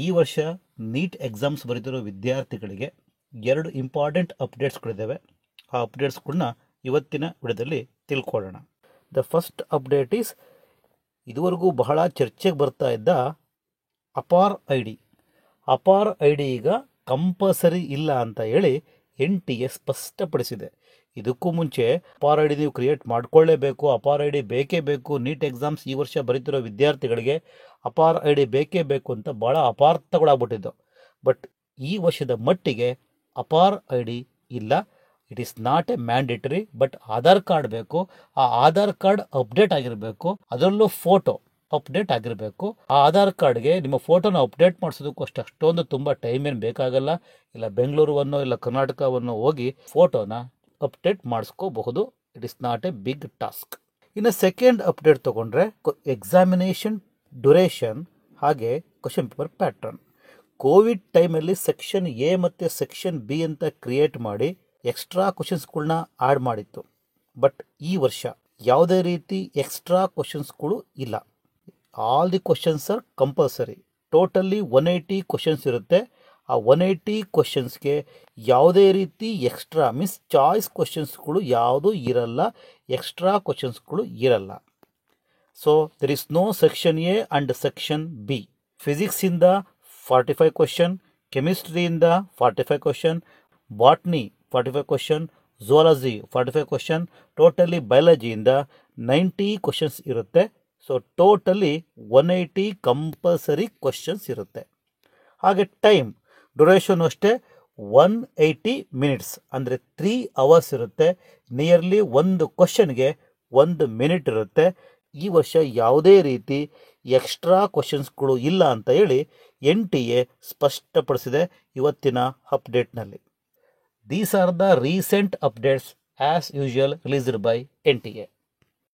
ಈ ವರ್ಷ neat exams ಬರೀತಿರೋ ವಿದ್ಯಾರ್ಥಿಗಳಿಗೆ 2 ಇಂಪಾರ್ಟೆಂಟ್ ಅಪ್ಡೇಟ್ಸ್ಗಳಿದ್ದಾವೆ. ಆ ಅಪ್ಡೇಟ್ಸ್ಗಳನ್ನ ಇವತ್ತಿನ ವಿಡಿಯೋದಲ್ಲಿ ತಿಳ್ಕೊಳ್ಳೋಣ. ದ ಫಸ್ಟ್ ಅಪ್ಡೇಟ್ ಈಸ್, ಇದುವರೆಗೂ ಬಹಳ ಚರ್ಚೆಗೆ ಬರ್ತಾ ಇದ್ದ ಅಪಾರ್ ಐ ಡಿ ಈಗ ಕಂಪಲ್ಸರಿ ಇಲ್ಲ ಅಂತ ಹೇಳಿ NTA ಸ್ಪಷ್ಟಪಡಿಸಿದೆ. ಇದಕ್ಕೂ ಮುಂಚೆ ಅಪಾರ್ ಐ ಡಿ ನೀವು ಕ್ರಿಯೇಟ್ ಮಾಡ್ಕೊಳ್ಳೇಬೇಕು, ಅಪಾರ್ ಐ ಡಿ ಬೇಕೇ ಬೇಕು, ನೀಟ್ ಎಕ್ಸಾಮ್ಸ್ ಈ ವರ್ಷ ಬರೀತಿರೋ ವಿದ್ಯಾರ್ಥಿಗಳಿಗೆ ಅಪಾರ್ ಐ ಡಿ ಬೇಕೇ ಬೇಕು ಅಂತ ಭಾಳ ಅಪಾರ್ಥಗಳಾಗ್ಬಿಟ್ಟಿದ್ದು. ಬಟ್ ಈ ವರ್ಷದ ಮಟ್ಟಿಗೆ ಅಪಾರ್ ಐ ಡಿ ಇಲ್ಲ. It is not A mandatory. But Aadhaar card ಬೇಕು. ಆ ಆಧಾರ್ ಕಾರ್ಡ್ ಅಪ್ಡೇಟ್ ಆಗಿರಬೇಕು, ಅದರಲ್ಲೂ ಫೋಟೋ ಅಪ್ಡೇಟ್ ಆಗಿರಬೇಕು. ಆ ಆಧಾರ್ ಕಾರ್ಡ್ಗೆ ನಿಮ್ಮ ಫೋಟೋನ ಅಪ್ಡೇಟ್ ಮಾಡಿಸೋದಕ್ಕೂ ಅಷ್ಟೊಂದು ತುಂಬ ಟೈಮ್ ಏನು ಬೇಕಾಗಲ್ಲ. ಇಲ್ಲ ಬೆಂಗಳೂರುವನ್ನೋ ಇಲ್ಲ ಕರ್ನಾಟಕವನ್ನು ಹೋಗಿ ಫೋಟೋನ ಅಪ್ಡೇಟ್ ಮಾಡಿಸ್ಕೋಬಹುದು. It is not a big task. ಇನ್ನು ಸೆಕೆಂಡ್ ಅಪ್ಡೇಟ್ ತಗೊಂಡ್ರೆ ಎಕ್ಸಾಮಿನೇಷನ್ ಡ್ಯೂರೇಷನ್ ಹಾಗೆ ಕ್ವಶನ್ ಪೇಪರ್ ಪ್ಯಾಟ್ರನ್. ಕೋವಿಡ್ ಟೈಮಲ್ಲಿ ಸೆಕ್ಷನ್ ಎ ಮತ್ತು ಸೆಕ್ಷನ್ ಬಿ ಅಂತ ಕ್ರಿಯೇಟ್ ಮಾಡಿ ಎಕ್ಸ್ಟ್ರಾ ಕ್ವಶನ್ಸ್ಗಳನ್ನ ಆ್ಯಡ್ ಮಾಡಿತ್ತು. ಬಟ್ ಈ ವರ್ಷ ಯಾವುದೇ ರೀತಿ ಎಕ್ಸ್ಟ್ರಾ ಕ್ವಶನ್ಸ್ಗಳು ಇಲ್ಲ. All the questions are compulsory. Totally 180 questions ಇರುತ್ತೆ. ಆ 180 ಕ್ವಶನ್ಸ್ಗೆ ಯಾವುದೇ ರೀತಿ ಎಕ್ಸ್ಟ್ರಾ ಮೀನ್ಸ್ ಚಾಯ್ಸ್ ಕ್ವಶನ್ಸ್ಗಳು ಯಾವುದೂ ಇರಲ್ಲ, ಎಕ್ಸ್ಟ್ರಾ ಕ್ವಶನ್ಸ್ಗಳು ಇರಲ್ಲ. So there is no section A and section B. ಫಿಸಿಕ್ಸಿಂದ 45 ಕ್ವಶನ್, ಕೆಮಿಸ್ಟ್ರಿಯಿಂದ 45 question, botany 45 question, zoology 45 question, totally ಬಯಾಲಜಿಯಿಂದ 90 ಕ್ವಶನ್ಸ್ ಇರುತ್ತೆ. ಸೊ ಟೋಟಲಿ 180 ಕಂಪಲ್ಸರಿ ಕ್ವಶನ್ಸ್ ಇರುತ್ತೆ. ಹಾಗೆ ಟೈಮ್ ಡ್ಯೂರೇಷನ್ ಅಷ್ಟೇ 180 ಮಿನಿಟ್ಸ್ ಅಂದರೆ 3 ಅವರ್ಸ್ ಇರುತ್ತೆ. ನಿಯರ್ಲಿ ಒಂದು ಕ್ವಶನ್ಗೆ 1 ಮಿನಿಟ್ ಇರುತ್ತೆ. ಈ ವರ್ಷ ಯಾವುದೇ ರೀತಿ ಎಕ್ಸ್ಟ್ರಾ ಕ್ವಶನ್ಸ್ಗಳು ಇಲ್ಲ ಅಂತ ಹೇಳಿ NTA ಸ್ಪಷ್ಟಪಡಿಸಿದೆ ಇವತ್ತಿನ ಅಪ್ಡೇಟ್ನಲ್ಲಿ. These are the recent updates as usual released by NTA.